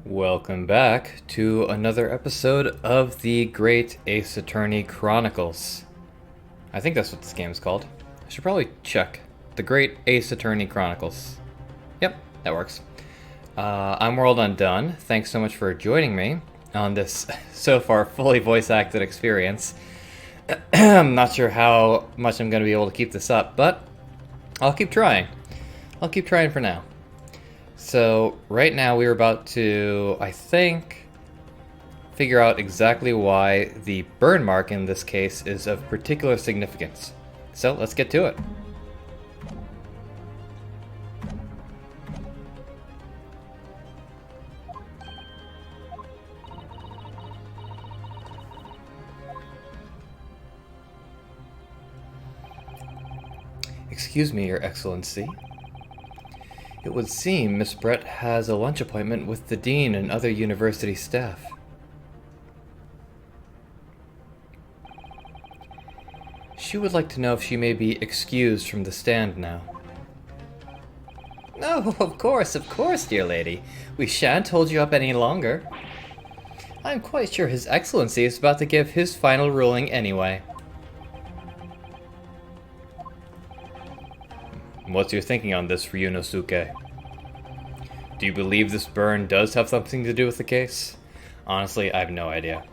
Welcome back to another episode of the Great Ace Attorney Chronicles. I think that's what this game is called. I should probably check. The Great Ace Attorney Chronicles. Yep, that works. I'm World Undone. Thanks so much for joining me on this so far fully voice acted experience. I'm not sure how much I'm going to be able to keep this up, but I'll keep trying. I'll keep trying for now. So, right now we're about to, I think, figure out exactly why the burn mark in this case is of particular significance. So, let's get to it. Excuse me, Your Excellency. It would seem Miss Brett has a lunch appointment with the dean and other university staff. She would like to know if she may be excused from the stand now. Oh, of course, dear lady. We shan't hold you up any longer. I'm quite sure His Excellency is about to give his final ruling anyway. What's your thinking on this, Ryunosuke? Do you believe this burn does have something to do with the case? Honestly, I have no idea.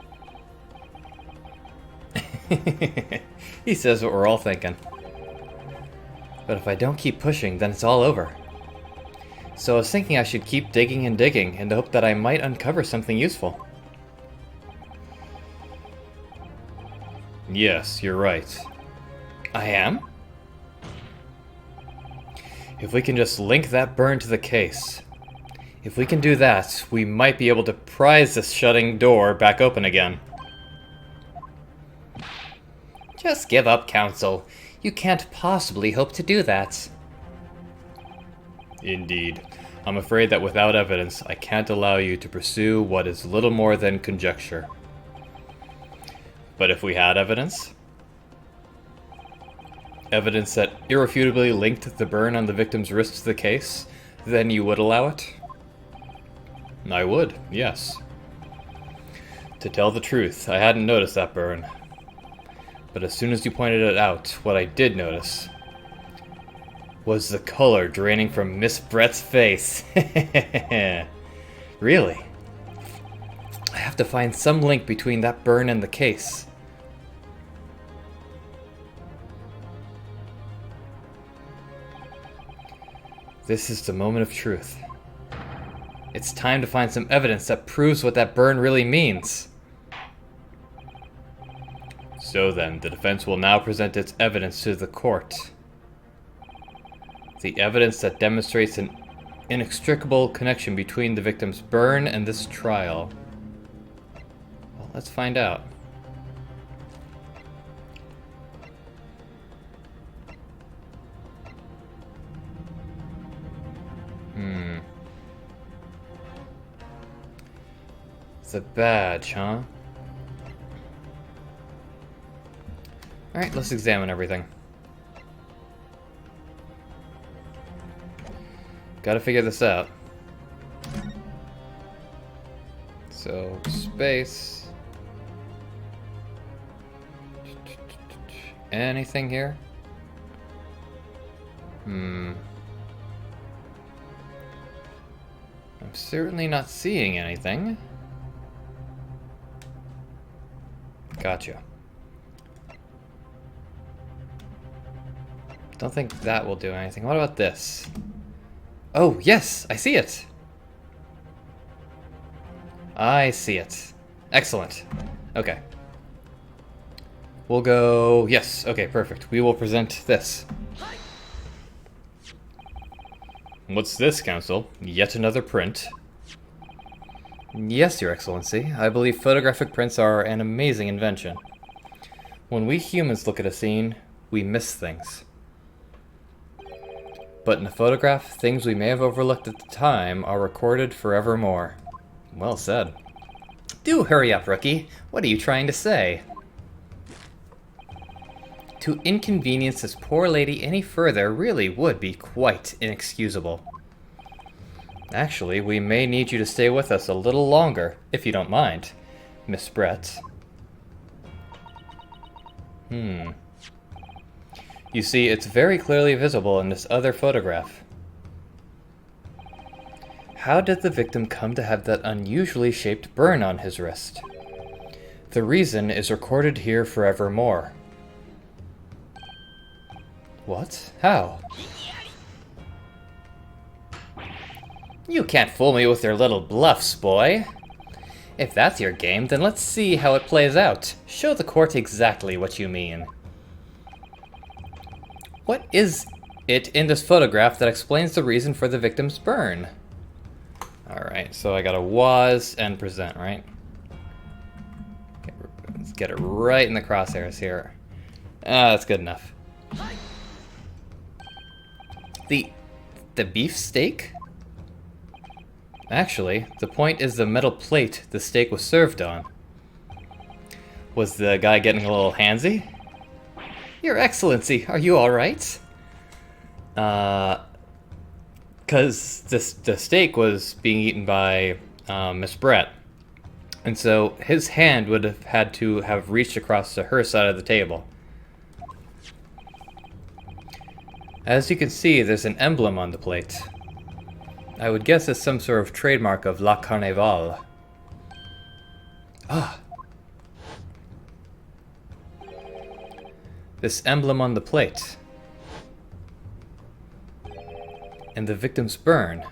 He says what we're all thinking. But if I don't keep pushing, then it's all over. So I was thinking I should keep digging and digging in the hope that I might uncover something useful. Yes, you're right. I am? If we can just link that burn to the case. If we can do that, we might be able to prise this shutting door back open again. Just give up, Counsel. You can't possibly hope to do that. Indeed. I'm afraid that without evidence, I can't allow you to pursue what is little more than conjecture. But if we had evidence? Evidence that irrefutably linked the burn on the victim's wrist to the case, then you would allow it? I would, yes. To tell the truth, I hadn't noticed that burn. But as soon as you pointed it out, what I did notice was the color draining from Miss Brett's face. Really? I have to find some link between that burn and the case. This is the moment of truth. It's time to find some evidence that proves what that burn really means. So then, the defense will now present its evidence to the court. The evidence that demonstrates an inextricable connection between the victim's burn and this trial. Well, let's find out. The badge, huh? Alright, let's examine everything. Gotta figure this out. So, space. Anything here? I'm certainly not seeing anything. Gotcha. Don't think that will do anything. What about this? Oh, yes! I see it! I see it. Excellent. Okay. We'll go... Yes, okay, perfect. We will present this. What's this, Counsel? Yet another print. Yes, Your Excellency. I believe photographic prints are an amazing invention. When we humans look at a scene, we miss things. But in a photograph, things we may have overlooked at the time are recorded forevermore. Well said. Do hurry up, rookie. What are you trying to say? To inconvenience this poor lady any further really would be quite inexcusable. Actually, we may need you to stay with us a little longer, if you don't mind, Miss Brett. You see, it's very clearly visible in this other photograph. How did the victim come to have that unusually shaped burn on his wrist? The reason is recorded here forevermore. What? How? You can't fool me with your little bluffs, boy. If that's your game, then let's see how it plays out. Show the court exactly what you mean. What is it in this photograph that explains the reason for the victim's burn? Alright, so I got a was and present, right? Okay, let's get it right in the crosshairs here. That's good enough. The beef steak? Actually, the point is the metal plate the steak was served on. Was the guy getting a little handsy? Your Excellency, are you alright? Because the steak was being eaten by Miss Brett. And so his hand would have had to have reached across to her side of the table. As you can see, there's an emblem on the plate. I would guess it's some sort of trademark of La Carnival. Ah. This emblem on the plate. And the victim's burn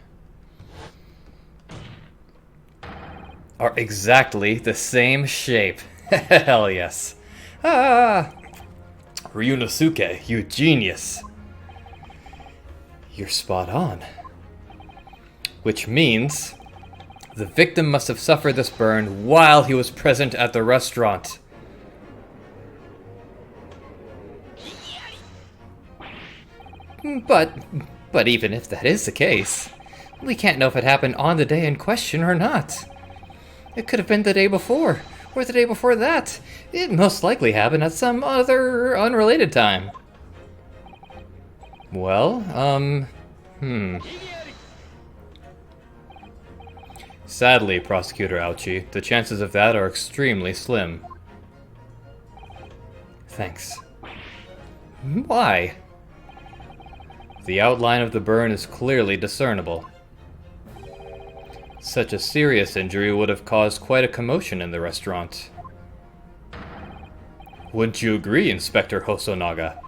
are exactly the same shape. Hell yes. Ah! Ryunosuke, you genius. You're spot on. Which means the victim must have suffered this burn while he was present at the restaurant. But even if that is the case, we can't know if it happened on the day in question or not. It could have been the day before, or the day before that. It most likely happened at some other unrelated time. Well, Sadly, Prosecutor Ouchie, the chances of that are extremely slim. Thanks. Why? The outline of the burn is clearly discernible. Such a serious injury would have caused quite a commotion in the restaurant. Wouldn't you agree, Inspector Hosonaga?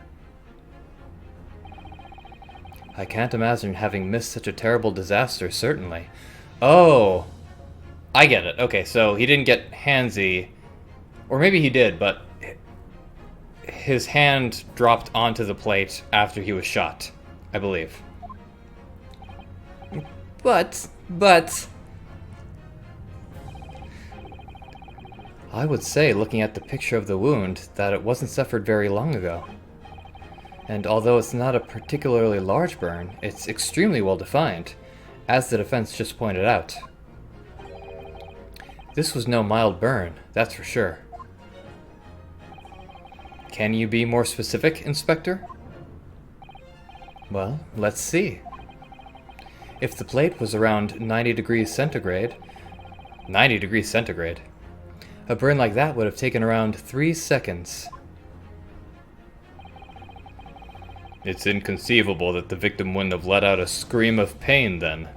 I can't imagine having missed such a terrible disaster, certainly. Oh! I get it. Okay, so he didn't get handsy. Or maybe he did, but his hand dropped onto the plate after he was shot, I believe. But... I would say, looking at the picture of the wound, that it wasn't suffered very long ago. And although it's not a particularly large burn, it's extremely well defined, as the defense just pointed out. This was no mild burn, that's for sure. Can you be more specific, Inspector? Well, let's see. If the plate was around 90 degrees centigrade, 90 degrees centigrade, a burn like that would have taken around 3 seconds. It's inconceivable that the victim wouldn't have let out a scream of pain then.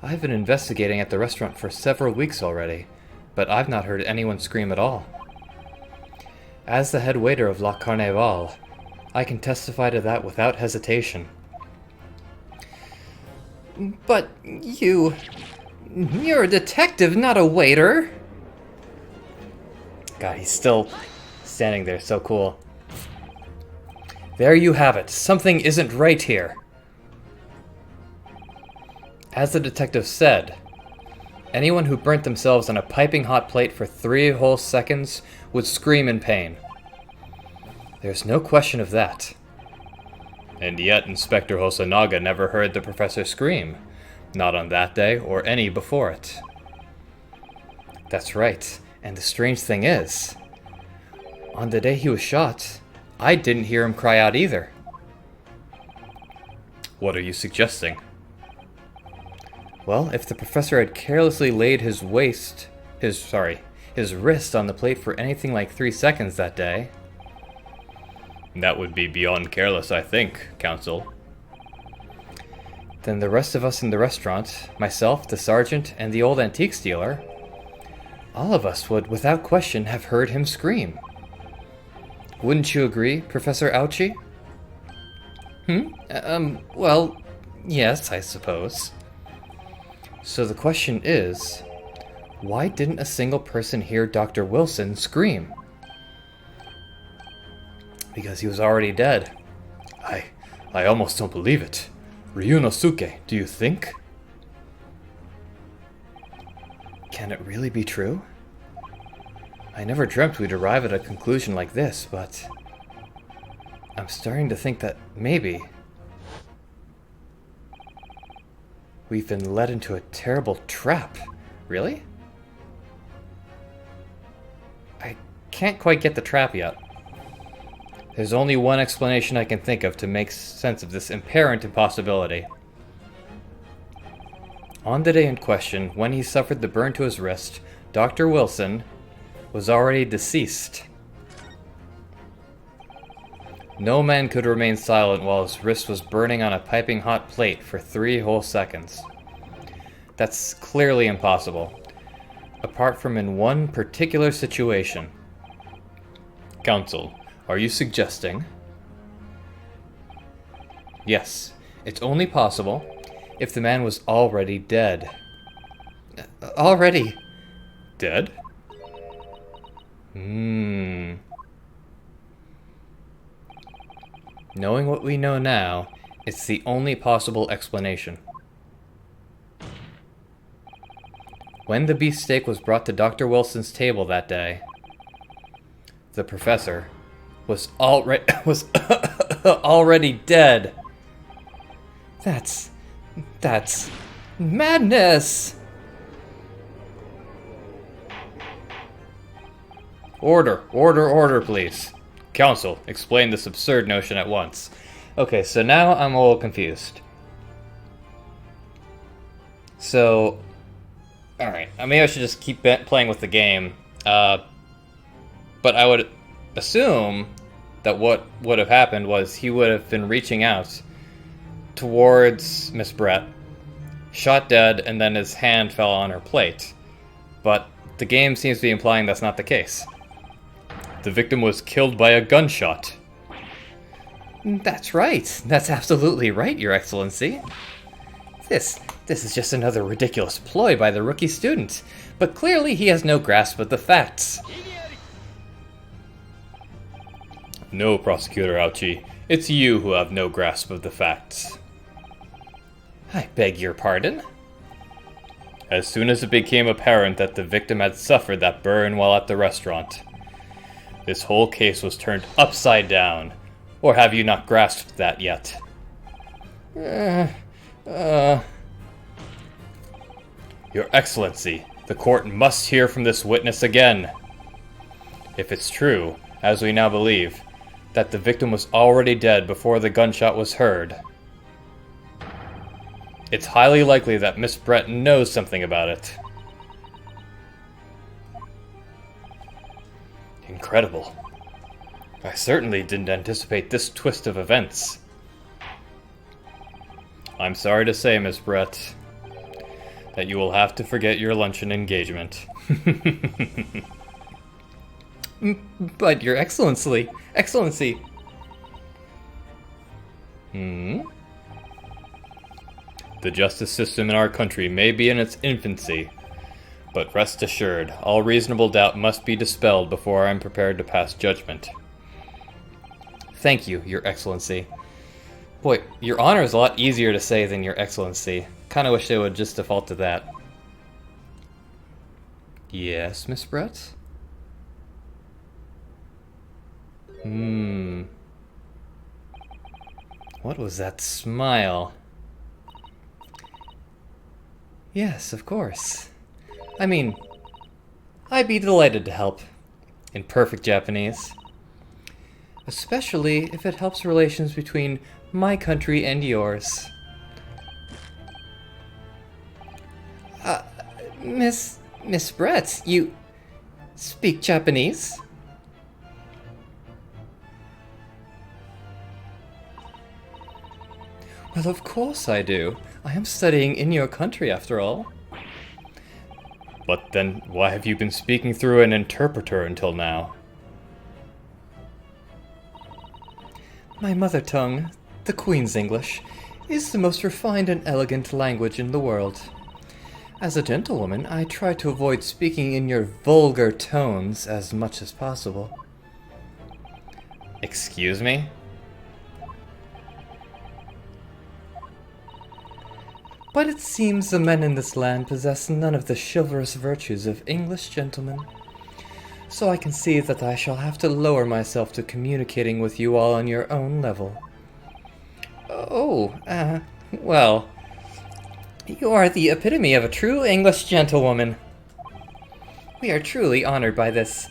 I've been investigating at the restaurant for several weeks already, but I've not heard anyone scream at all. As the head waiter of La Carnival, I can testify to that without hesitation. But you're a detective, not a waiter! God, he's still standing there, so cool. There you have it. Something isn't right here. As the detective said, anyone who burnt themselves on a piping hot plate for 3 whole seconds would scream in pain. There's no question of that. And yet Inspector Hosonaga never heard the professor scream. Not on that day or any before it. That's right. And the strange thing is, on the day he was shot, I didn't hear him cry out either. What are you suggesting? Well, if the professor had carelessly laid his wrist on the plate for anything like 3 seconds that day... That would be beyond careless, I think, Counsel. Then the rest of us in the restaurant, myself, the sergeant, and the old antiques dealer, all of us would, without question, have heard him scream. Wouldn't you agree, Professor Ouchie? Well, yes, I suppose. So the question is, why didn't a single person hear Dr. Wilson scream? Because he was already dead. I almost don't believe it. Ryunosuke, do you think? Can it really be true? I never dreamt we'd arrive at a conclusion like this, but... I'm starting to think that maybe... we've been led into a terrible trap. Really? I can't quite get the trap yet. There's only one explanation I can think of to make sense of this apparent impossibility. On the day in question, when he suffered the burn to his wrist, Dr. Wilson was already deceased. No man could remain silent while his wrist was burning on a piping hot plate for 3 whole seconds. That's clearly impossible, apart from in one particular situation. Counsel, are you suggesting? Yes, it's only possible if the man was already dead. Already dead? Knowing what we know now, it's the only possible explanation. When the beefsteak was brought to Dr. Wilson's table that day, the professor was already dead. That's madness. Order, please. Counsel, explain this absurd notion at once. Okay, so now I'm a little confused. So, alright, maybe I should just keep playing with the game. But I would assume that what would have happened was he would have been reaching out towards Miss Brett, shot dead, and then his hand fell on her plate. But the game seems to be implying that's not the case. The victim was killed by a gunshot. That's right. That's absolutely right, Your Excellency. This is just another ridiculous ploy by the rookie student, but clearly he has no grasp of the facts. No, Prosecutor Ouchie. It's you who have no grasp of the facts. I beg your pardon? As soon as it became apparent that the victim had suffered that burn while at the restaurant, this whole case was turned upside down. Or have you not grasped that yet? Your Excellency, the court must hear from this witness again. If it's true, as we now believe, that the victim was already dead before the gunshot was heard, it's highly likely that Miss Brett knows something about it. Incredible. I certainly didn't anticipate this twist of events. I'm sorry to say, Miss Brett, that you will have to forget your luncheon engagement. But, Your Excellency... The justice system in our country may be in its infancy, but rest assured, all reasonable doubt must be dispelled before I am prepared to pass judgment. Thank you, Your Excellency. Boy, Your Honor is a lot easier to say than Your Excellency. Kinda wish they would just default to that. Yes, Miss Brett? What was that smile? Yes, of course. I mean, I'd be delighted to help. In perfect Japanese. Especially if it helps relations between my country and yours. Miss Brett, you speak Japanese? Well, of course I do. I am studying in your country, after all. But then, why have you been speaking through an interpreter until now? My mother tongue, the Queen's English, is the most refined and elegant language in the world. As a gentlewoman, I try to avoid speaking in your vulgar tones as much as possible. Excuse me? But it seems the men in this land possess none of the chivalrous virtues of English gentlemen. So I can see that I shall have to lower myself to communicating with you all on your own level. Well, you are the epitome of a true English gentlewoman. We are truly honored by this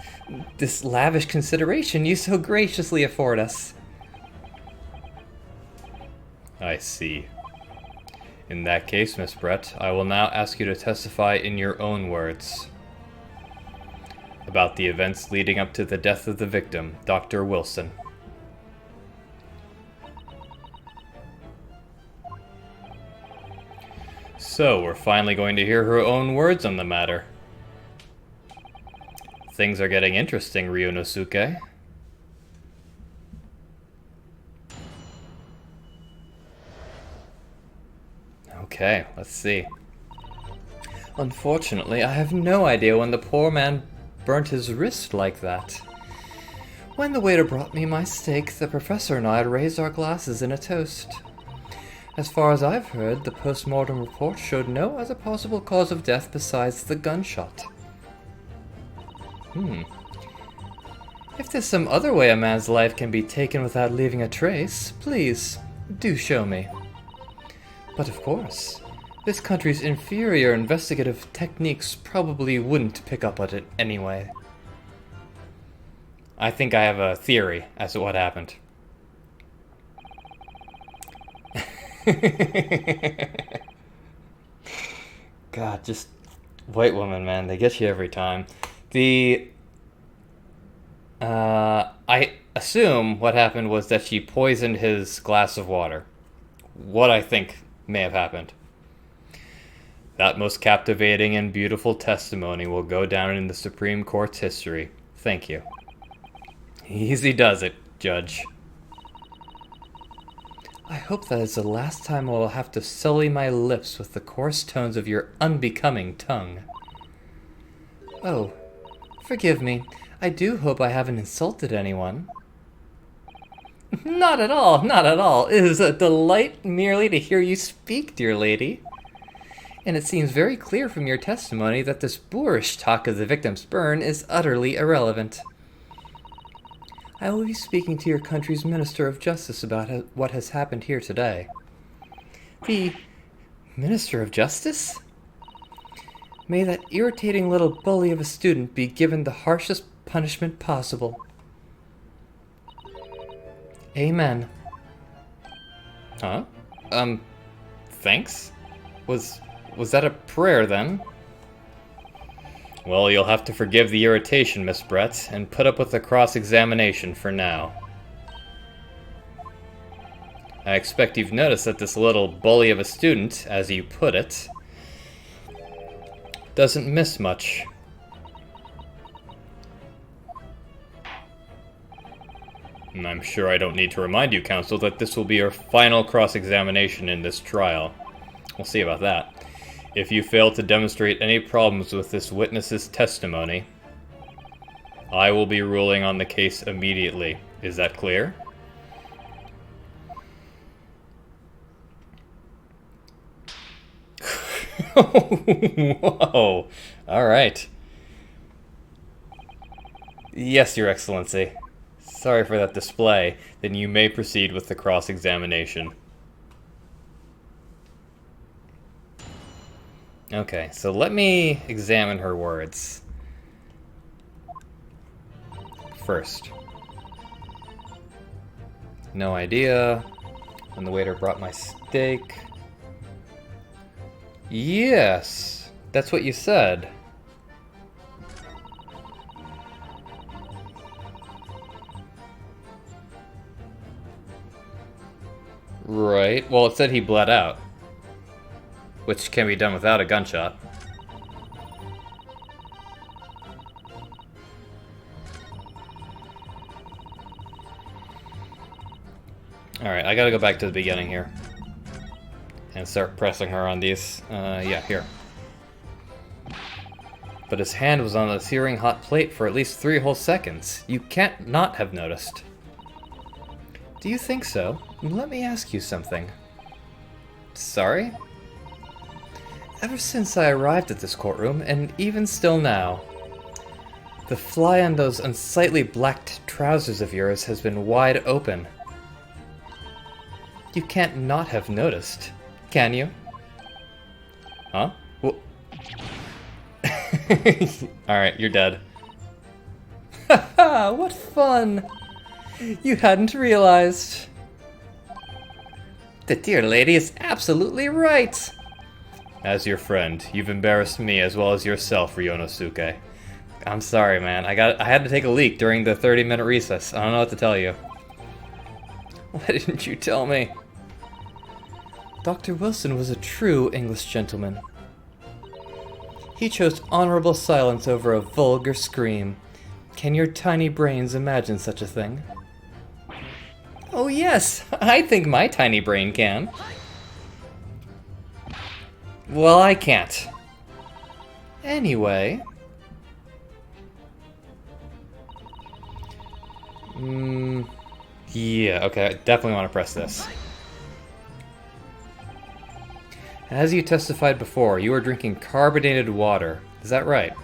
lavish consideration you so graciously afford us. I see. In that case, Miss Brett, I will now ask you to testify in your own words about the events leading up to the death of the victim, Dr. Wilson. So, we're finally going to hear her own words on the matter. Things are getting interesting, Ryunosuke. Okay, let's see. Unfortunately, I have no idea when the poor man burnt his wrist like that. When the waiter brought me my steak, the professor and I raised our glasses in a toast. As far as I've heard, the post-mortem report showed no other possible cause of death besides the gunshot. If there's some other way a man's life can be taken without leaving a trace, please, do show me. But of course, this country's inferior investigative techniques probably wouldn't pick up on it anyway. I think I have a theory as to what happened. God, just white women, man, they get you every time. I assume what happened was that she poisoned his glass of water. What I think may have happened. That most captivating and beautiful testimony will go down in the Supreme Court's history. Thank you. Easy does it, Judge. I hope that is the last time I will have to sully my lips with the coarse tones of your unbecoming tongue. Oh, forgive me. I do hope I haven't insulted anyone. Not at all, not at all. It is a delight merely to hear you speak, dear lady. And it seems very clear from your testimony that this boorish talk of the victim's burn is utterly irrelevant. I will be speaking to your country's Minister of Justice about what has happened here today. The Minister of Justice? May that irritating little bully of a student be given the harshest punishment possible. Amen. Huh? Thanks? Was that a prayer then? Well, you'll have to forgive the irritation, Miss Brett, and put up with the cross-examination for now. I expect you've noticed that this little bully of a student, as you put it, doesn't miss much. And I'm sure I don't need to remind you, Counsel, that this will be your final cross-examination in this trial. We'll see about that. If you fail to demonstrate any problems with this witness's testimony, I will be ruling on the case immediately. Is that clear? Whoa! Alright. Yes, Your Excellency. Sorry for that display. Then you may proceed with the cross-examination. Okay, so let me examine her words. First. No idea. When the waiter brought my steak. Yes. That's what you said. Right. Well, it said he bled out. Which can be done without a gunshot. Alright, I gotta go back to the beginning here. And start pressing her on these. Yeah, here. But his hand was on the searing hot plate for at least 3 whole seconds. You can't not have noticed. Do you think so? Let me ask you something. Sorry? Ever since I arrived at this courtroom, and even still now, the fly on those unsightly black trousers of yours has been wide open. You can't not have noticed, can you? Huh? Well... Alright, you're dead. Haha, what fun! You hadn't realized. The dear lady is absolutely right. As your friend, you've embarrassed me as well as yourself, Ryonosuke. I'm sorry, man. I had to take a leak during the 30-minute recess. I don't know what to tell you. Why didn't you tell me? Dr. Wilson was a true English gentleman. He chose honorable silence over a vulgar scream. Can your tiny brains imagine such a thing? Oh yes, I think my tiny brain can. Well, I can't. Anyway... yeah, okay, I definitely want to press this. As you testified before, you were drinking carbonated water. Is that right?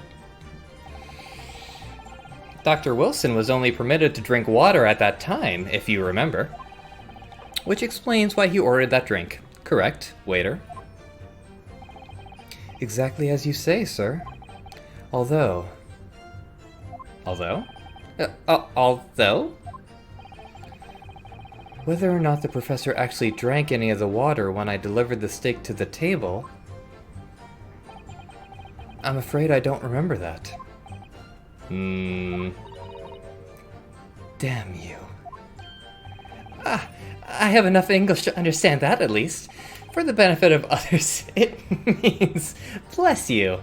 Dr. Wilson was only permitted to drink water at that time, if you remember. Which explains why he ordered that drink. Correct, waiter? Exactly as you say, sir. Although... Although? Although? Whether or not the professor actually drank any of the water when I delivered the steak to the table... I'm afraid I don't remember that. Damn you. Ah, I have enough English to understand that, at least. For the benefit of others, it means bless you.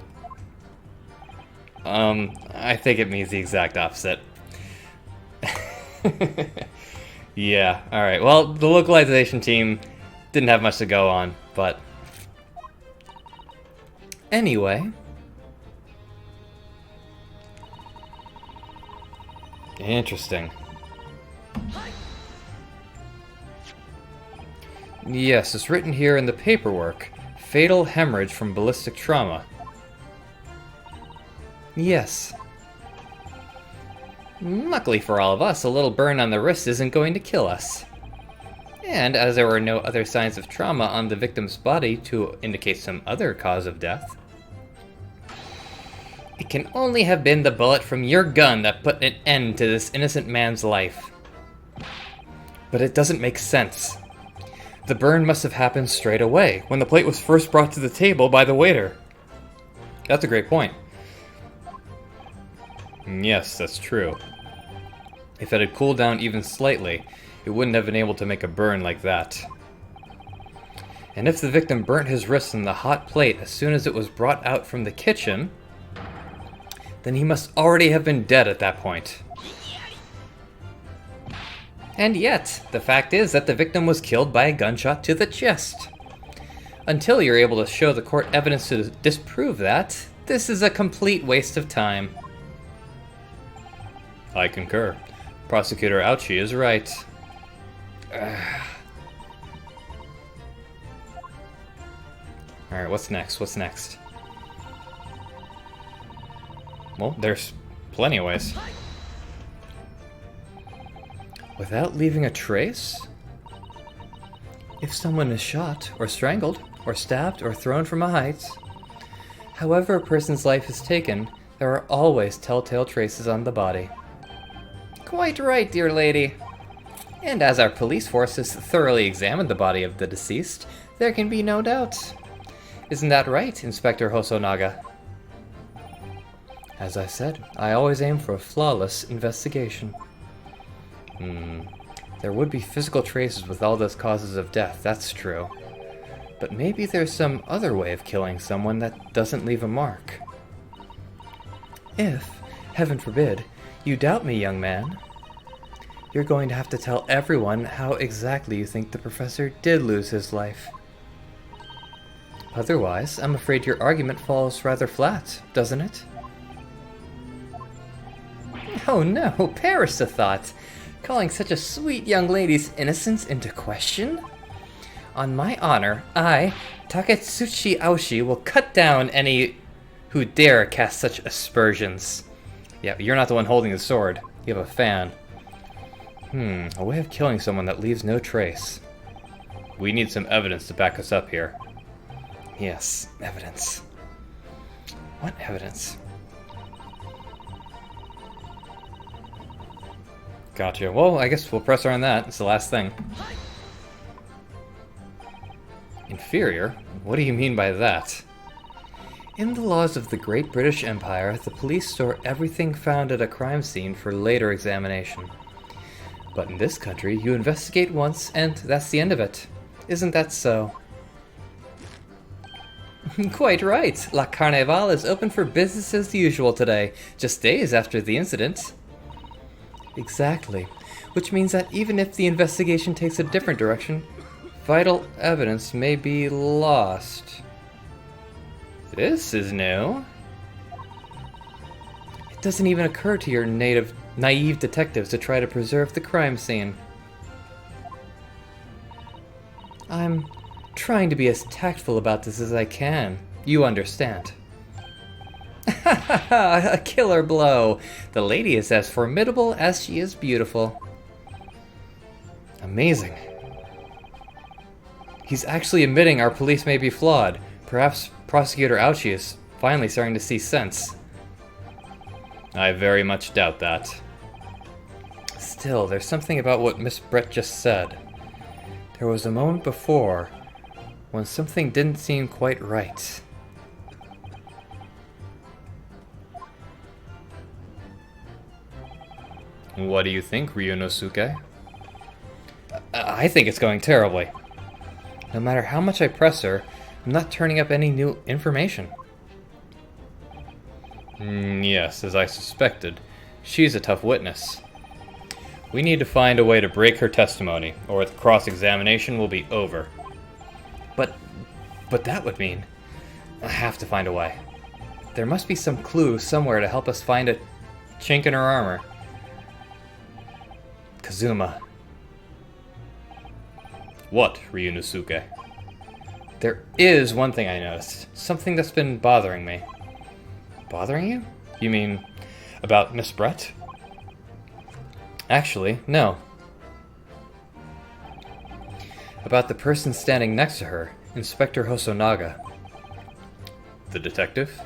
I think it means the exact opposite. Yeah, alright. Well, the localization team didn't have much to go on, but... Anyway... Interesting. Yes, it's written here in the paperwork. Fatal hemorrhage from ballistic trauma. Yes. Luckily for all of us, a little burn on the wrist isn't going to kill us. And as there were no other signs of trauma on the victim's body to indicate some other cause of death, it can only have been the bullet from your gun that put an end to this innocent man's life. But it doesn't make sense. The burn must have happened straight away, when the plate was first brought to the table by the waiter. That's a great point. Yes, that's true. If it had cooled down even slightly, it wouldn't have been able to make a burn like that. And if the victim burnt his wrist on the hot plate as soon as it was brought out from the kitchen, then he must already have been dead at that point. And yet, the fact is that the victim was killed by a gunshot to the chest. Until you're able to show the court evidence to disprove that, this is a complete waste of time. I concur. Prosecutor Ouchie is right. Alright, what's next? What's next? Well, there's plenty of ways. Without leaving a trace? If someone is shot, or strangled, or stabbed, or thrown from a height, however a person's life is taken, there are always telltale traces on the body. Quite right, dear lady. And as our police force has thoroughly examined the body of the deceased, there can be no doubt. Isn't that right, Inspector Hosonaga? As I said, I always aim for a flawless investigation. There would be physical traces with all those causes of death, that's true. But maybe there's some other way of killing someone that doesn't leave a mark. If, heaven forbid, you doubt me, young man, you're going to have to tell everyone how exactly you think the professor did lose his life. Otherwise, I'm afraid your argument falls rather flat, doesn't it? Oh no, perish the thought! Calling such a sweet young lady's innocence into question? On my honor, I, Taketsuchi Aoshi, will cut down any who dare cast such aspersions. Yeah, you're not the one holding the sword. You have a fan. A way of killing someone that leaves no trace. We need some evidence to back us up here. Yes, evidence. What evidence? Gotcha. Well, I guess we'll press her on that. It's the last thing. Inferior? What do you mean by that? In the laws of the Great British Empire, the police store everything found at a crime scene for later examination. But in this country, you investigate once, and that's the end of it. Isn't that so? Quite right. La Carnival is open for business as usual today, just days after the incident. Exactly. Which means that even if the investigation takes a different direction, vital evidence may be lost. This is new. It doesn't even occur to your naive detectives to try to preserve the crime scene. I'm trying to be as tactful about this as I can. You understand. A killer blow. The lady is as formidable as she is beautiful. Amazing. He's actually admitting our police may be flawed. Perhaps Prosecutor Aoshi is finally starting to see sense. I very much doubt that. Still, there's something about what Miss Brett just said. There was a moment before when something didn't seem quite right. What do you think, Ryunosuke? I think it's going terribly. No matter how much I press her, I'm not turning up any new information. Yes, as I suspected. She's a tough witness. We need to find a way to break her testimony, or the cross-examination will be over. But that would mean I have to find a way. There must be some clue somewhere to help us find a chink in her armor. Kazuma. What, Ryunosuke? There is one thing I noticed. Something that's been bothering me. Bothering you? You mean about Miss Brett? Actually, no. About the person standing next to her, Inspector Hosonaga. The detective?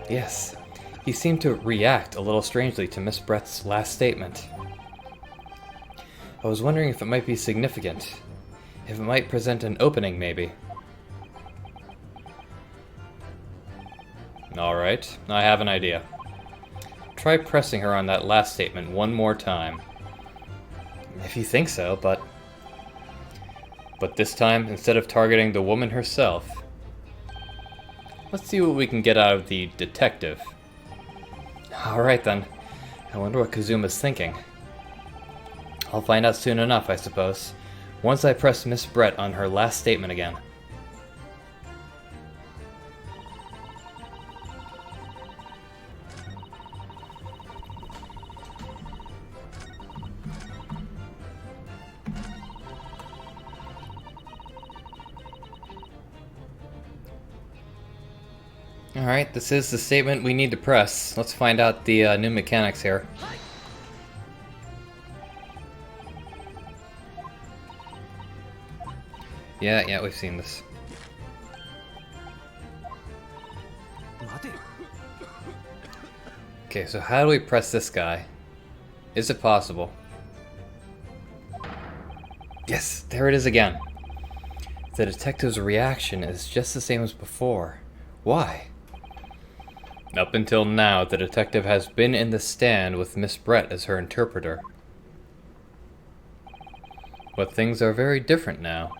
Yes. He seemed to react a little strangely to Miss Brett's last statement. I was wondering if it might be significant. If it might present an opening, maybe. Alright, I have an idea. Try pressing her on that last statement one more time. If you think so, but this time, instead of targeting the woman herself, let's see what we can get out of the detective. Alright then. I wonder what Kazuma's thinking. I'll find out soon enough, I suppose. Once I press Miss Brett on her last statement again. Alright, this is the statement we need to press. Let's find out the new mechanics here. Yeah, we've seen this. Okay, so how do we press this guy? Is it possible? Yes, there it is again. The detective's reaction is just the same as before. Why? Up until now, the detective has been in the stand with Miss Brett as her interpreter. But things are very different now.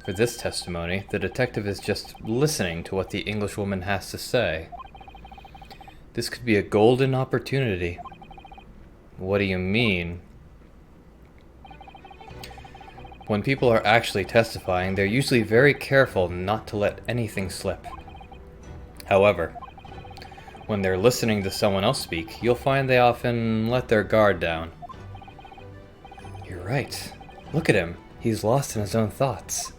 For this testimony, the detective is just listening to what the Englishwoman has to say. This could be a golden opportunity. What do you mean? When people are actually testifying, they're usually very careful not to let anything slip. However, when they're listening to someone else speak, you'll find they often let their guard down. You're right. Look at him. He's lost in his own thoughts.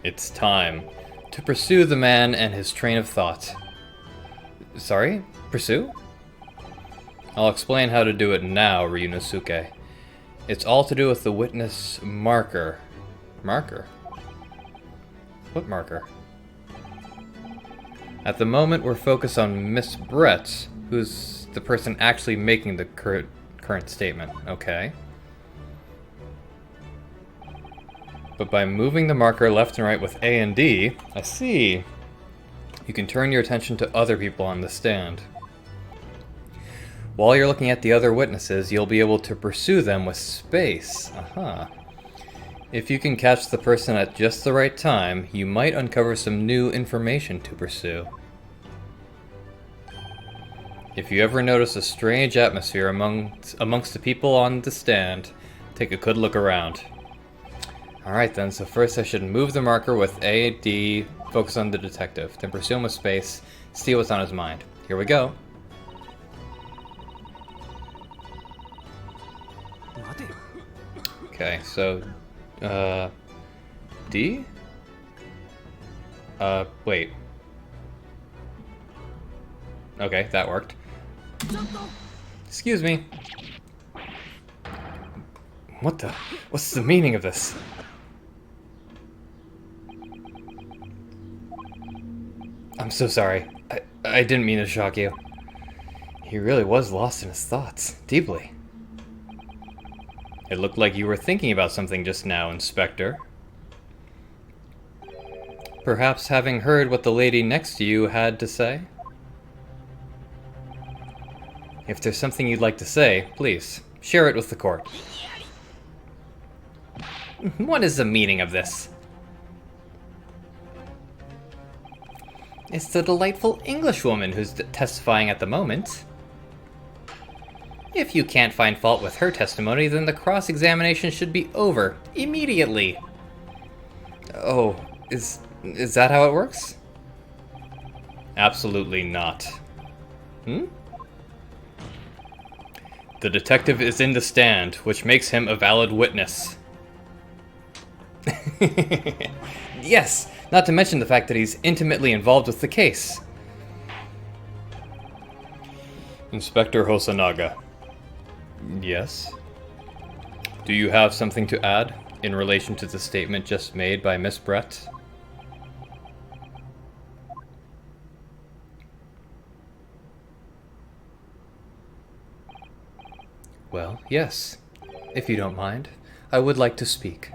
It's time to pursue the man and his train of thought. Sorry? Pursue? I'll explain how to do it now, Ryunosuke. It's all to do with the witness marker. Marker? What marker? At the moment, we're focused on Miss Brett, who's the person actually making the current statement. Okay. But by moving the marker left and right with A and D, I see, you can turn your attention to other people on the stand. While you're looking at the other witnesses, you'll be able to pursue them with space. Aha. If you can catch the person at just the right time, you might uncover some new information to pursue. If you ever notice a strange atmosphere amongst the people on the stand, take a good look around. Alright then, so first I should move the marker with A, D, focus on the detective, then pursue him with space, see what's on his mind. Here we go. Okay, so, D? Wait. Okay, that worked. Excuse me. What's the meaning of this? I'm so sorry. I didn't mean to shock you. He really was lost in his thoughts, deeply. It looked like you were thinking about something just now, Inspector. Perhaps having heard what the lady next to you had to say? If there's something you'd like to say, please, share it with the court. What is the meaning of this? It's the delightful Englishwoman who's testifying at the moment. If you can't find fault with her testimony, then the cross-examination should be over immediately. Oh, is that how it works? Absolutely not. Hmm? The detective is in the stand, which makes him a valid witness. Yes, not to mention the fact that he's intimately involved with the case. Inspector Hosonaga. Yes? Do you have something to add in relation to the statement just made by Miss Brett? Well, yes. If you don't mind, I would like to speak.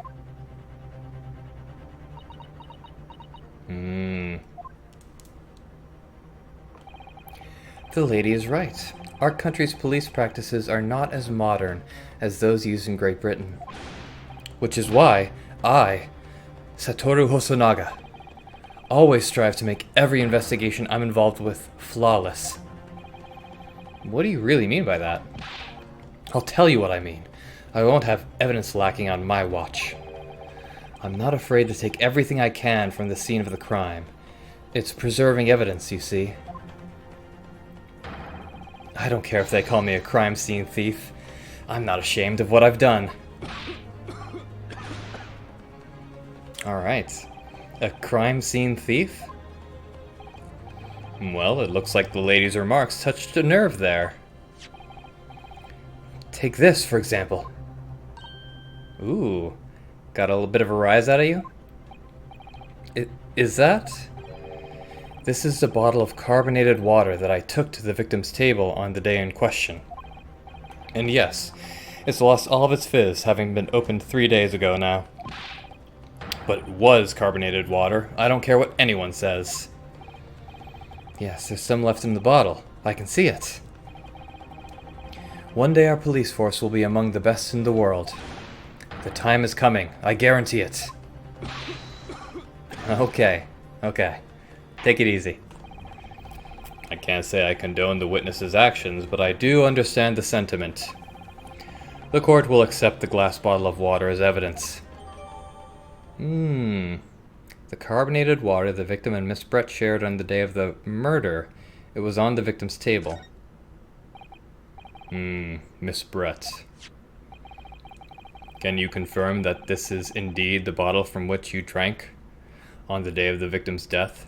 The lady is right. Our country's police practices are not as modern as those used in Great Britain. Which is why I, Satoru Hosonaga, always strive to make every investigation I'm involved with flawless. What do you really mean by that? I'll tell you what I mean. I won't have evidence lacking on my watch. I'm not afraid to take everything I can from the scene of the crime. It's preserving evidence, you see. I don't care if they call me a crime scene thief. I'm not ashamed of what I've done. Alright. A crime scene thief? Well, it looks like the lady's remarks touched a nerve there. Take this, for example. Ooh. Got a little bit of a rise out of you? Is that? This is a bottle of carbonated water that I took to the victim's table on the day in question. And yes, It's lost all of its fizz, having been opened 3 days ago now. But it was carbonated water. I don't care what anyone says. Yes, there's some left in the bottle. I can see it. One day our police force will be among the best in the world. The time is coming. I guarantee it. Okay. Take it easy. I can't say I condone the witness's actions, but I do understand the sentiment. The court will accept the glass bottle of water as evidence. The carbonated water the victim and Miss Brett shared on the day of the murder. It was on the victim's table. Miss Brett. Can you confirm that this is indeed the bottle from which you drank on the day of the victim's death?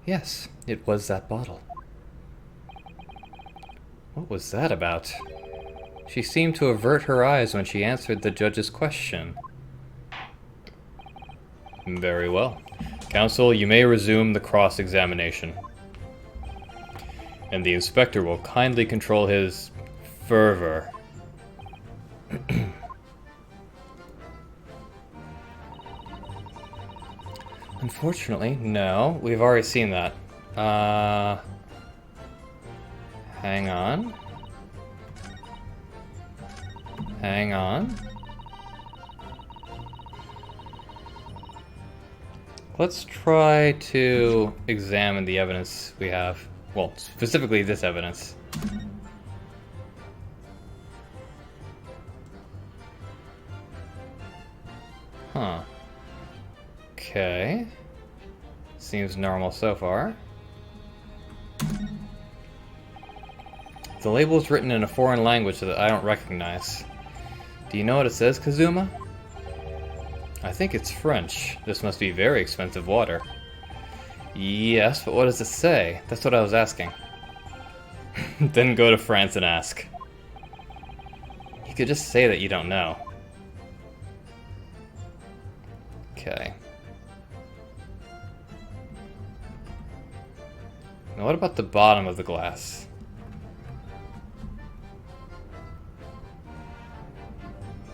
Yes, it was that bottle. What was that about? She seemed to avert her eyes when she answered the judge's question. Very well. Counsel, you may resume the cross-examination. And the inspector will kindly control his fervor. Unfortunately, no. We've already seen that. Hang on. Hang on. Let's try to examine the evidence we have. Well, specifically this evidence. Huh. Okay. Seems normal so far. The label is written in a foreign language that I don't recognize. Do you know what it says, Kazuma? I think it's French. This must be very expensive water. Yes, but what does it say? That's what I was asking. Then go to France and ask. You could just say that you don't know. Okay. Now what about the bottom of the glass?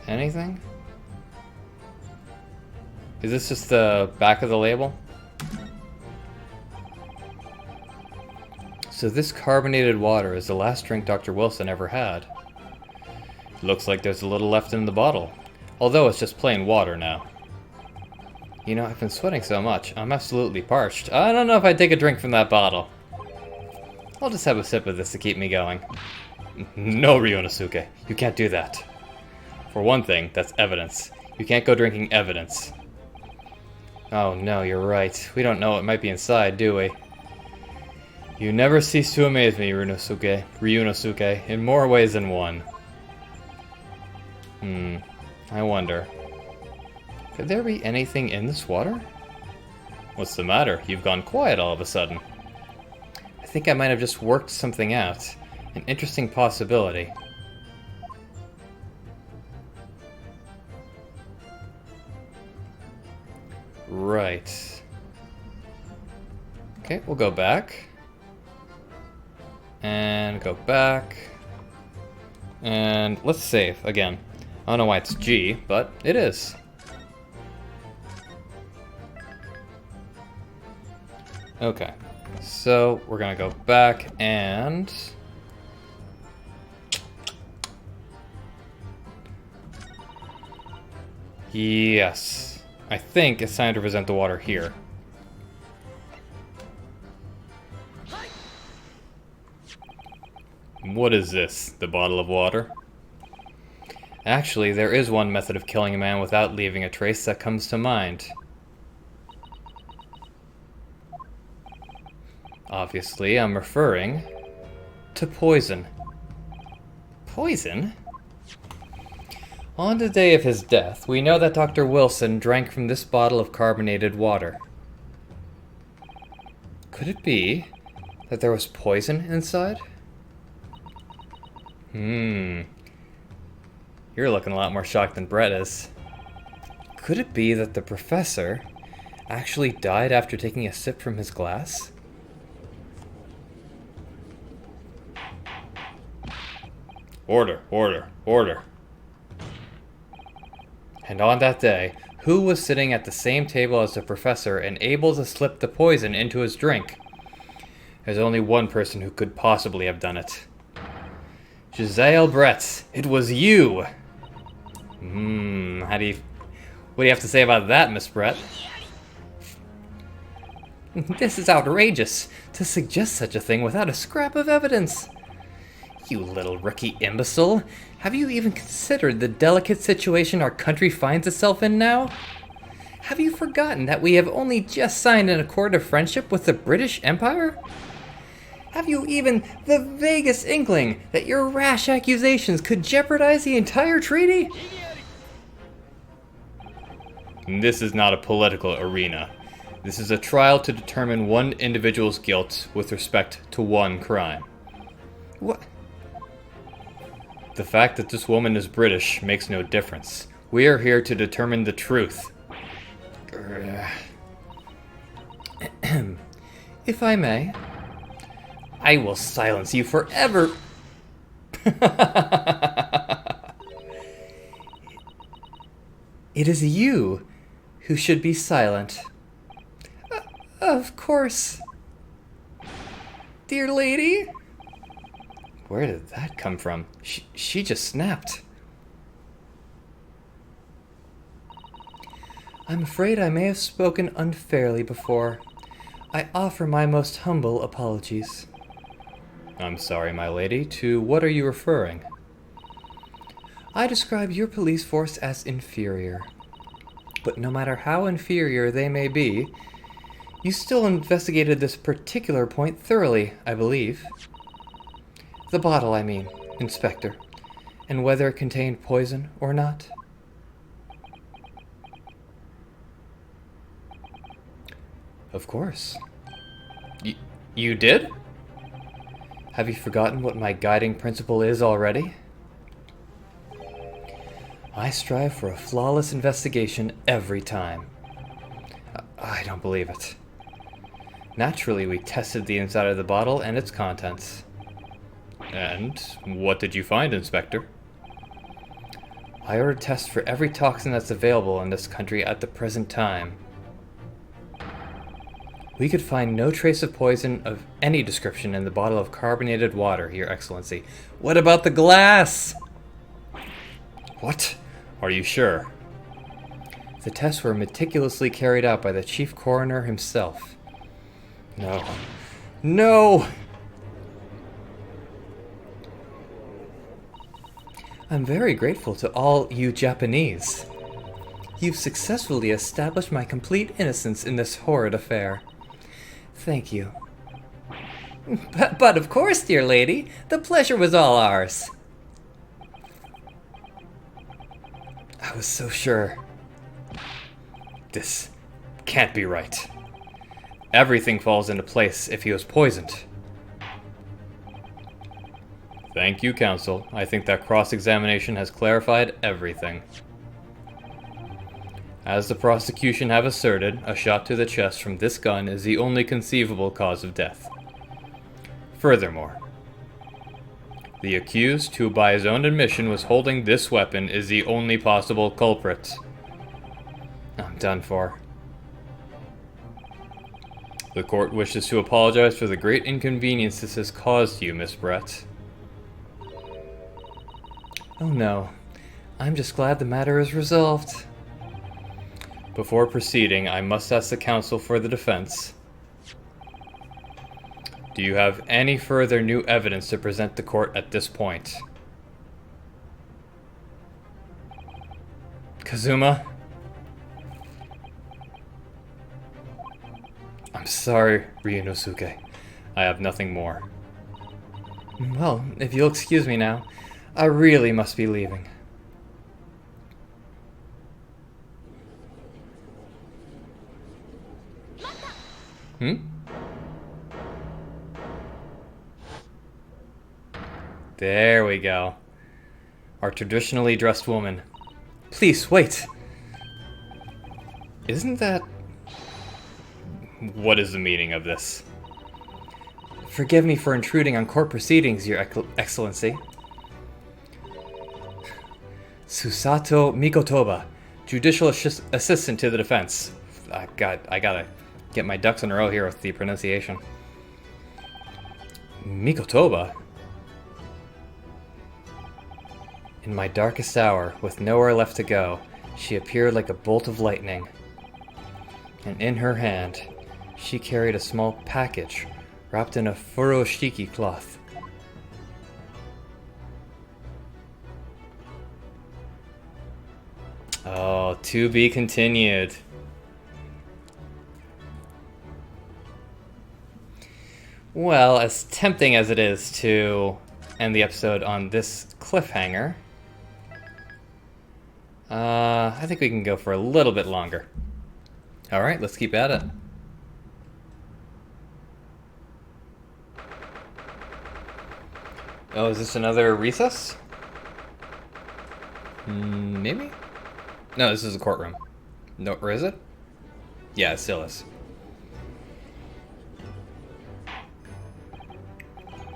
Anything? Is this just the back of the label? So this carbonated water is the last drink Dr. Wilson ever had. Looks like there's a little left in the bottle, although it's just plain water now. You know, I've been sweating so much, I'm absolutely parched. I don't know if I'd take a drink from that bottle. I'll just have a sip of this to keep me going. No, Ryunosuke, you can't do that. For one thing, that's evidence. You can't go drinking evidence. Oh no, you're right. We don't know what might be inside, do we? You never cease to amaze me, Ryunosuke, in more ways than one. I wonder. Could there be anything in this water? What's the matter? You've gone quiet all of a sudden. I think I might have just worked something out. An interesting possibility. Right. Okay, we'll go back. And go back. And let's save again. I don't know why it's G, but it is. Okay, so we're gonna go back and... Yes. I think it's time to present the water here. What is this? The bottle of water? Actually, there is one method of killing a man without leaving a trace that comes to mind. Obviously, I'm referring to poison. Poison? On the day of his death, we know that Dr. Wilson drank from this bottle of carbonated water. Could it be that there was poison inside? You're looking a lot more shocked than Brett is. Could it be that the professor actually died after taking a sip from his glass? Order, order, order. And on that day, who was sitting at the same table as the professor and able to slip the poison into his drink? There's only one person who could possibly have done it. Giselle Brett, it was you! What do you have to say about that, Miss Brett? This is outrageous, to suggest such a thing without a scrap of evidence. You little rookie imbecile, have you even considered the delicate situation our country finds itself in now? Have you forgotten that we have only just signed an accord of friendship with the British Empire? Have you even the vaguest inkling that your rash accusations could jeopardize the entire treaty? This is not a political arena. This is a trial to determine one individual's guilt with respect to one crime. What? The fact that this woman is British makes no difference. We are here to determine the truth. If I may, I will silence you forever. It is you who should be silent. Of course. Dear lady? Where did that come from? She just snapped. I'm afraid I may have spoken unfairly before. I offer my most humble apologies. I'm sorry, my lady. To what are you referring? I describe your police force as inferior. But no matter how inferior they may be, you still investigated this particular point thoroughly, I believe. The bottle, I mean, Inspector, and whether it contained poison or not. Of course. You did? Have you forgotten what my guiding principle is already? I strive for a flawless investigation every time. I don't believe it. Naturally, we tested the inside of the bottle and its contents. And what did you find, Inspector? I ordered tests for every toxin that's available in this country at the present time. We could find no trace of poison of any description in the bottle of carbonated water, Your Excellency. What about the glass? What? Are you sure? The tests were meticulously carried out by the chief coroner himself. No. No! I'm very grateful to all you Japanese. You've successfully established my complete innocence in this horrid affair. Thank you. But of course, dear lady, the pleasure was all ours. I was so sure. This can't be right. Everything falls into place if he was poisoned. Thank you, counsel. I think that cross-examination has clarified everything. As the prosecution have asserted, a shot to the chest from this gun is the only conceivable cause of death. Furthermore, the accused, who by his own admission was holding this weapon, is the only possible culprit. I'm done for. The court wishes to apologize for the great inconvenience this has caused you, Miss Brett. Oh no, I'm just glad the matter is resolved. Before proceeding, I must ask the counsel for the defense. Do you have any further new evidence to present the court at this point? Kazuma? I'm sorry, Ryunosuke. I have nothing more. Well, if you'll excuse me now, I really must be leaving. There we go. Our traditionally dressed woman. Please, wait. Isn't that... What is the meaning of this? Forgive me for intruding on court proceedings, Your Excellency. Susato Mikotoba, judicial assistant to the defense. I gotta get my ducks in a row here with the pronunciation. Mikotoba? In my darkest hour, with nowhere left to go, she appeared like a bolt of lightning. And in her hand, she carried a small package wrapped in a furoshiki cloth. Oh, to be continued. Well, as tempting as it is to end the episode on this cliffhanger, I think we can go for a little bit longer. Alright, let's keep at it. Oh, is this another recess? Maybe? No, this is a courtroom. No, or is it? Yeah, it still is.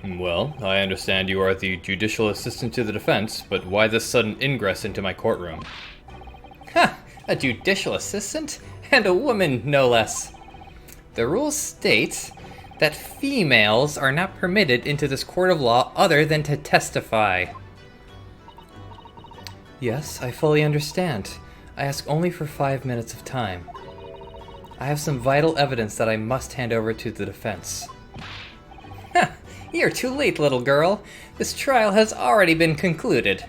Well, I understand you are the judicial assistant to the defense, but why this sudden ingress into my courtroom? Ha! A judicial assistant? And a woman, no less. The rules state that females are not permitted into this court of law other than to testify. Yes, I fully understand. I ask only for 5 minutes of time. I have some vital evidence that I must hand over to the defense. Ha! You're too late, little girl. This trial has already been concluded.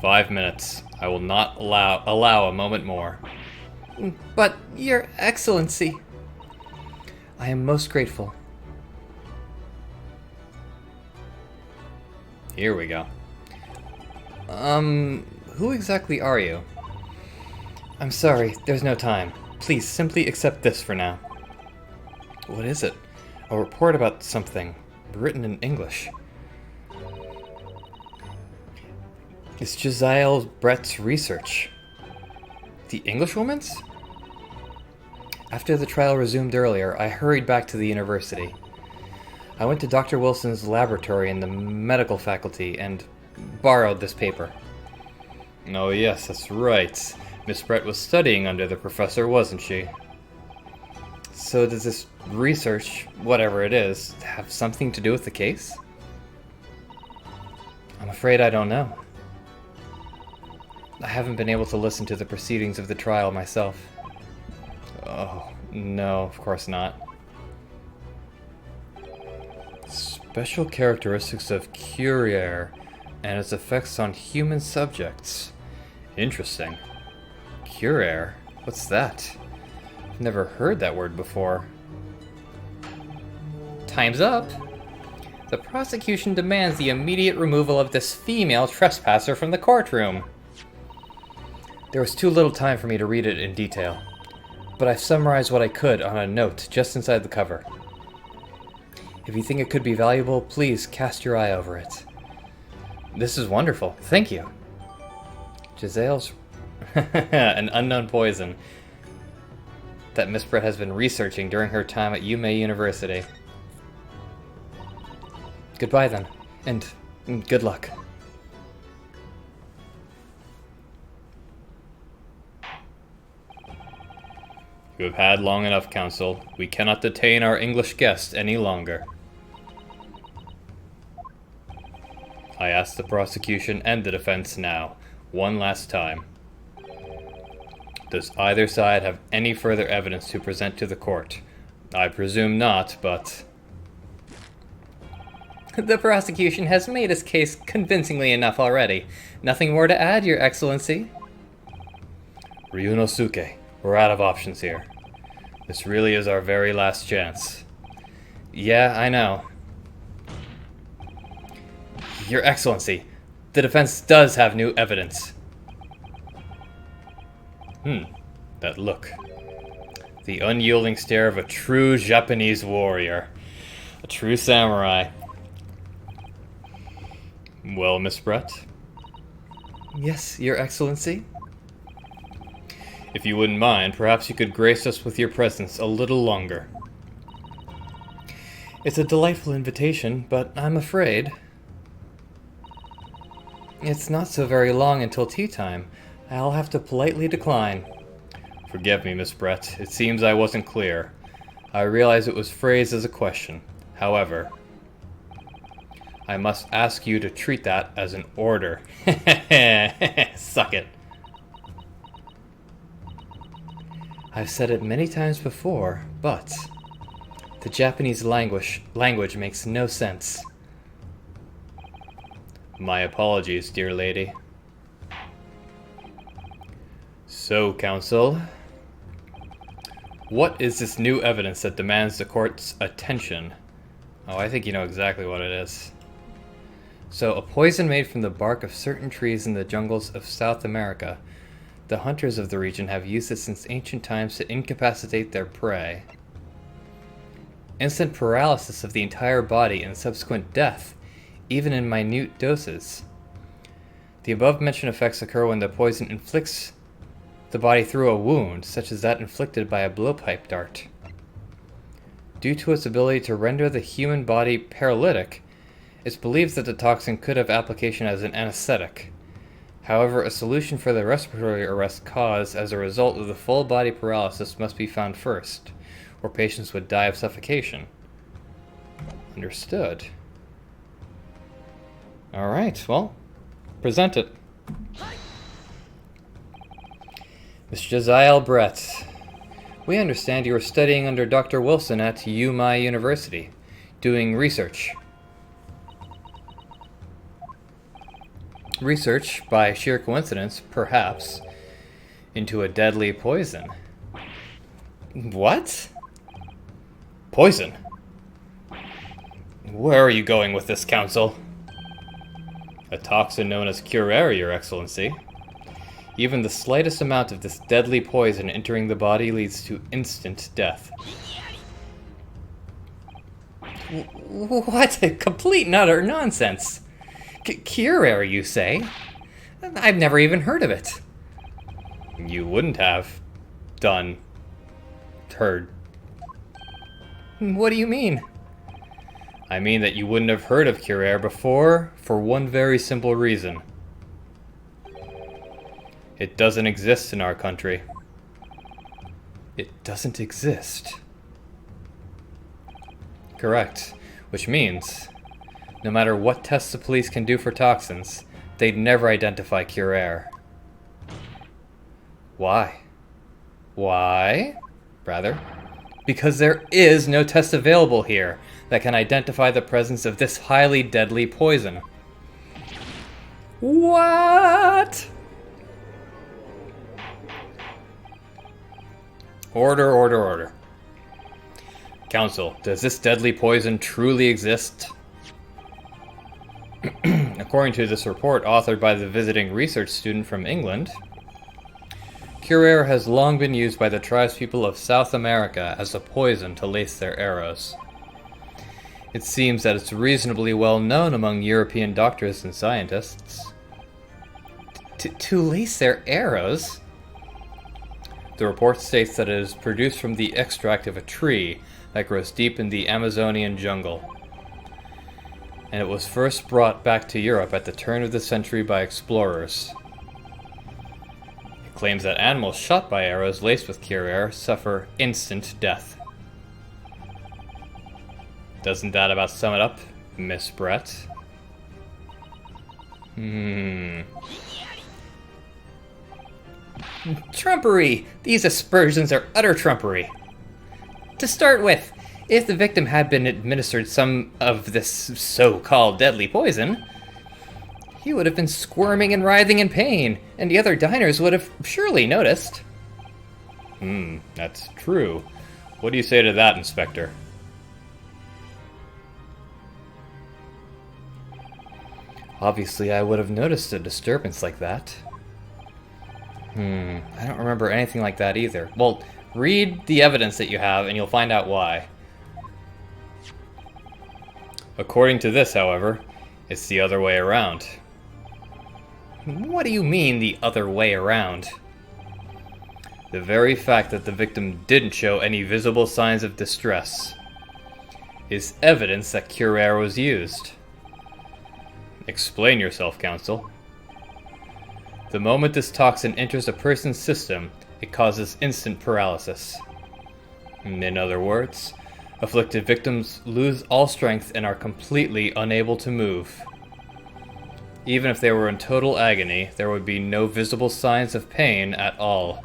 5 minutes. I will not allow a moment more. But, Your Excellency... I am most grateful. Here we go. Who exactly are you? I'm sorry, there's no time. Please, simply accept this for now. What is it? A report about something, written in English. It's Josiah Brett's research. The Englishwoman's? After the trial resumed earlier, I hurried back to the university. I went to Dr. Wilson's laboratory in the medical faculty and borrowed this paper. Oh yes, that's right. Miss Brett was studying under the professor, wasn't she? So does this research, whatever it is, have something to do with the case? I'm afraid I don't know. I haven't been able to listen to the proceedings of the trial myself. Oh, no, of course not. Special characteristics of Courier and its effects on human subjects. Interesting. Courier? What's that? I've never heard that word before. Time's up. The prosecution demands the immediate removal of this female trespasser from the courtroom. There was too little time for me to read it in detail, but I've summarized what I could on a note just inside the cover. If you think it could be valuable, please cast your eye over it. This is wonderful. Thank you. Giselle's... an unknown poison that Miss Brett has been researching during her time at UMA University. Goodbye then, and good luck. You have had long enough, Counsel. We cannot detain our English guest any longer. I ask the prosecution and the defense now, one last time. Does either side have any further evidence to present to the court? I presume not, but... The prosecution has made its case convincingly enough already. Nothing more to add, Your Excellency. Ryunosuke, we're out of options here. This really is our very last chance. Yeah, I know. Your Excellency, the defense does have new evidence. That look. The unyielding stare of a true Japanese warrior. A true samurai. Well, Miss Brett? Yes, Your Excellency? If you wouldn't mind, perhaps you could grace us with your presence a little longer. It's a delightful invitation, but I'm afraid... It's not so very long until tea time. I'll have to politely decline. Forgive me, Miss Brett. It seems I wasn't clear. I realize it was phrased as a question. However, I must ask you to treat that as an order. Suck it. I've said it many times before, but the Japanese language makes no sense. My apologies, dear lady. So, counsel, what is this new evidence that demands the court's attention? Oh, I think you know exactly what it is. So, a poison made from the bark of certain trees in the jungles of South America. The hunters of the region have used it since ancient times to incapacitate their prey. Instant paralysis of the entire body and subsequent death, even in minute doses. The above-mentioned effects occur when the poison inflicts the body through a wound, such as that inflicted by a blowpipe dart. Due to its ability to render the human body paralytic, it's believed that the toxin could have application as an anesthetic. However, a solution for the respiratory arrest caused as a result of the full body paralysis must be found first, or patients would die of suffocation. Understood. Alright, well, present it. Mr. Josiah Brett, we understand you are studying under Dr. Wilson at UMI University, doing research. Research, by sheer coincidence, perhaps, into a deadly poison. What? Poison? Where are you going with this, counsel? A toxin known as curare, Your Excellency. Even the slightest amount of this deadly poison entering the body leads to instant death. What? Complete and utter nonsense. Curare, you say? I've never even heard of it. You wouldn't have heard. What do you mean? I mean that you wouldn't have heard of curare before for one very simple reason. It doesn't exist in our country. It doesn't exist. Correct. Which means, no matter what tests the police can do for toxins, they'd never identify curare. Why? Why? Rather, because there is no test available here that can identify the presence of this highly deadly poison. What? Order. Counsel, does this deadly poison truly exist? According to this report authored by the visiting research student from England, curare has long been used by the tribespeople of South America as a poison to lace their arrows. It seems that it's reasonably well known among European doctors and scientists. To lace their arrows? The report states that it is produced from the extract of a tree that grows deep in the Amazonian jungle. And it was first brought back to Europe at the turn of the century by explorers. It claims that animals shot by arrows laced with curare suffer instant death. Doesn't that about sum it up, Miss Brett? Trumpery! These aspersions are utter trumpery. To start with, if the victim had been administered some of this so-called deadly poison, he would have been squirming and writhing in pain, and the other diners would have surely noticed. That's true. What do you say to that, Inspector? Obviously, I would have noticed a disturbance like that. I don't remember anything like that either. Well, read the evidence that you have and you'll find out why. According to this, however, it's the other way around. What do you mean, the other way around? The very fact that the victim didn't show any visible signs of distress is evidence that curare was used. Explain yourself, counsel. The moment this toxin enters a person's system, it causes instant paralysis. In other words, afflicted victims lose all strength and are completely unable to move. Even if they were in total agony, there would be no visible signs of pain at all.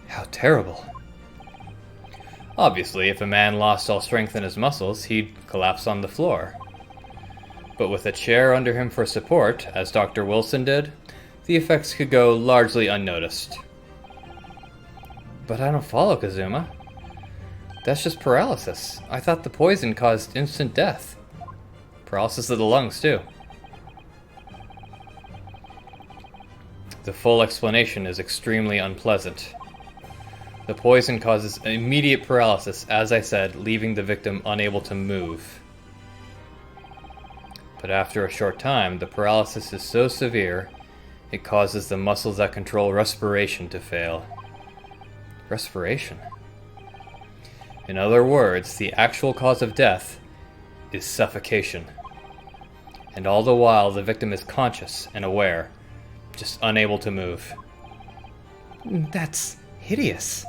How terrible. Obviously, if a man lost all strength in his muscles, he'd collapse on the floor. But with a chair under him for support, as Dr. Wilson did, the effects could go largely unnoticed. But I don't follow, Kazuma. That's just paralysis. I thought the poison caused instant death. Paralysis of the lungs, too. The full explanation is extremely unpleasant. The poison causes immediate paralysis, as I said, leaving the victim unable to move. But after a short time, the paralysis is so severe, it causes the muscles that control respiration to fail. Respiration? In other words, the actual cause of death is suffocation. And all the while, the victim is conscious and aware, just unable to move. That's hideous.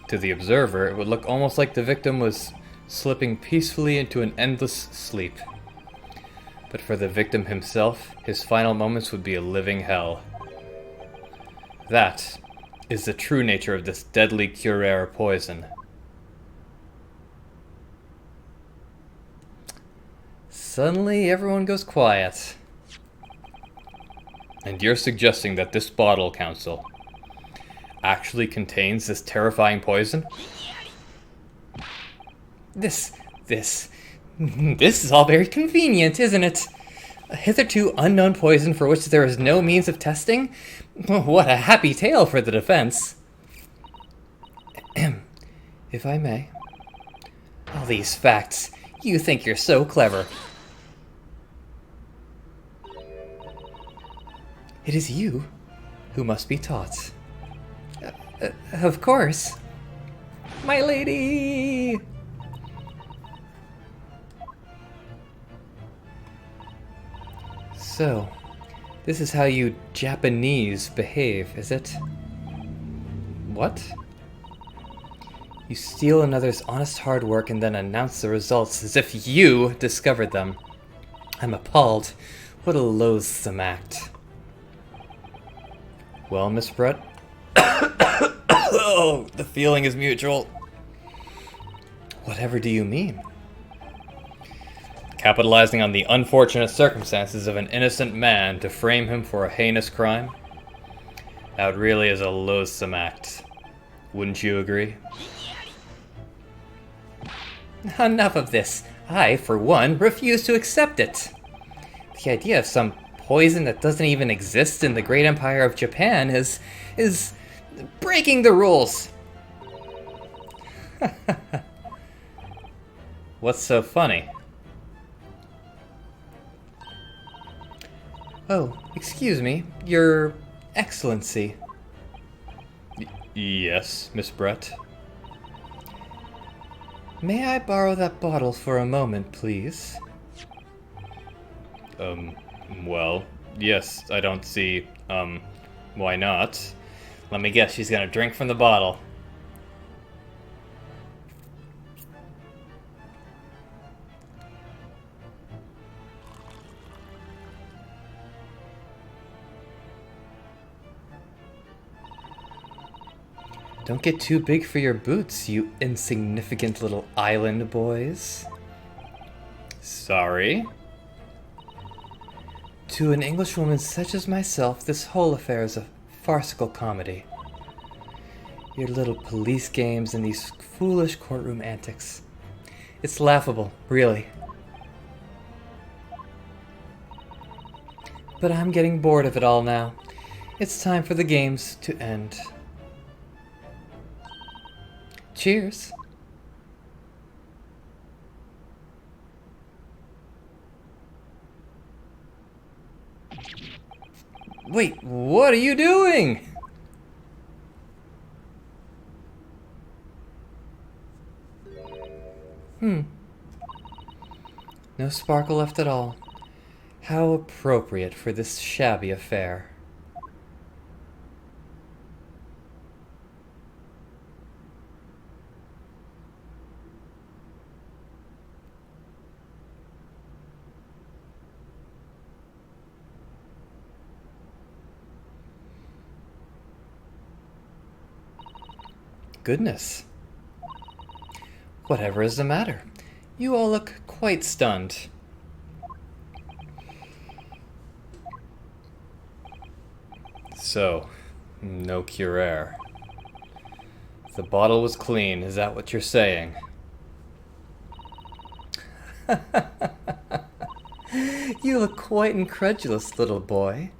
To the observer, it would look almost like the victim was slipping peacefully into an endless sleep. But for the victim himself, his final moments would be a living hell. That is the true nature of this deadly curare poison. Suddenly, everyone goes quiet. And you're suggesting that this bottle, Council, actually contains this terrifying poison? This is all very convenient, isn't it? A hitherto unknown poison for which there is no means of testing? What a happy tale for the defense. If I may. All these facts. You think you're so clever. It is you who must be taught. Of course. My lady! So, this is how you Japanese behave, is it? What? You steal another's honest hard work and then announce the results as if you discovered them. I'm appalled. What a loathsome act. Well, Miss Brett? Oh, the feeling is mutual. Whatever do you mean? Capitalizing on the unfortunate circumstances of an innocent man to frame him for a heinous crime? That really is a loathsome act. Wouldn't you agree? Enough of this. I, for one, refuse to accept it. The idea of some poison that doesn't even exist in the great empire of Japan is breaking the rules. What's so funny? Oh, excuse me, Your Excellency. Yes, Miss Brett. May I borrow that bottle for a moment, please? Well, yes, I don't see, why not? Let me guess, she's gonna drink from the bottle. Don't get too big for your boots, you insignificant little island boys. Sorry? To an Englishwoman such as myself, this whole affair is a farcical comedy. Your little police games and these foolish courtroom antics. It's laughable, really. But I'm getting bored of it all now. It's time for the games to end. Cheers. Wait, what are you doing? No sparkle left at all. How appropriate for this shabby affair. Goodness. Whatever is the matter? You all look quite stunned. So, no cure. The bottle was clean, is that what you're saying? You look quite incredulous, little boy.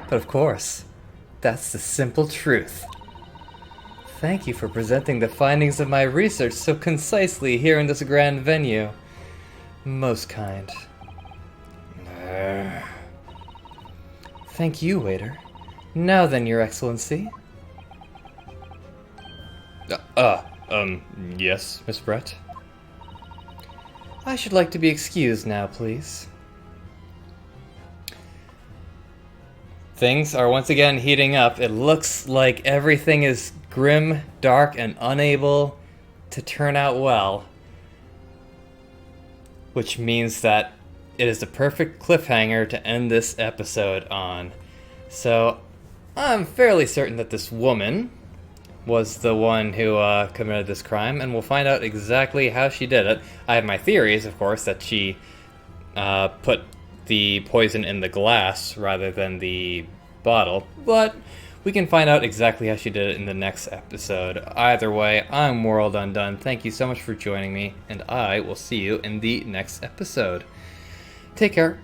But of course, that's the simple truth. Thank you for presenting the findings of my research so concisely here in this grand venue. Most kind. Thank you, waiter. Now then, Your Excellency. Yes, Miss Brett? I should like to be excused now, please. Things are once again heating up. It looks like everything is grim, dark, and unable to turn out well. Which means that it is the perfect cliffhanger to end this episode on. So, I'm fairly certain that this woman was the one who committed this crime, and we'll find out exactly how she did it. I have my theories, of course, that she put the poison in the glass rather than the bottle, but we can find out exactly how she did it in the next episode. Either way, I'm World Undone. Thank you so much for joining me, and I will see you in the next episode. Take care.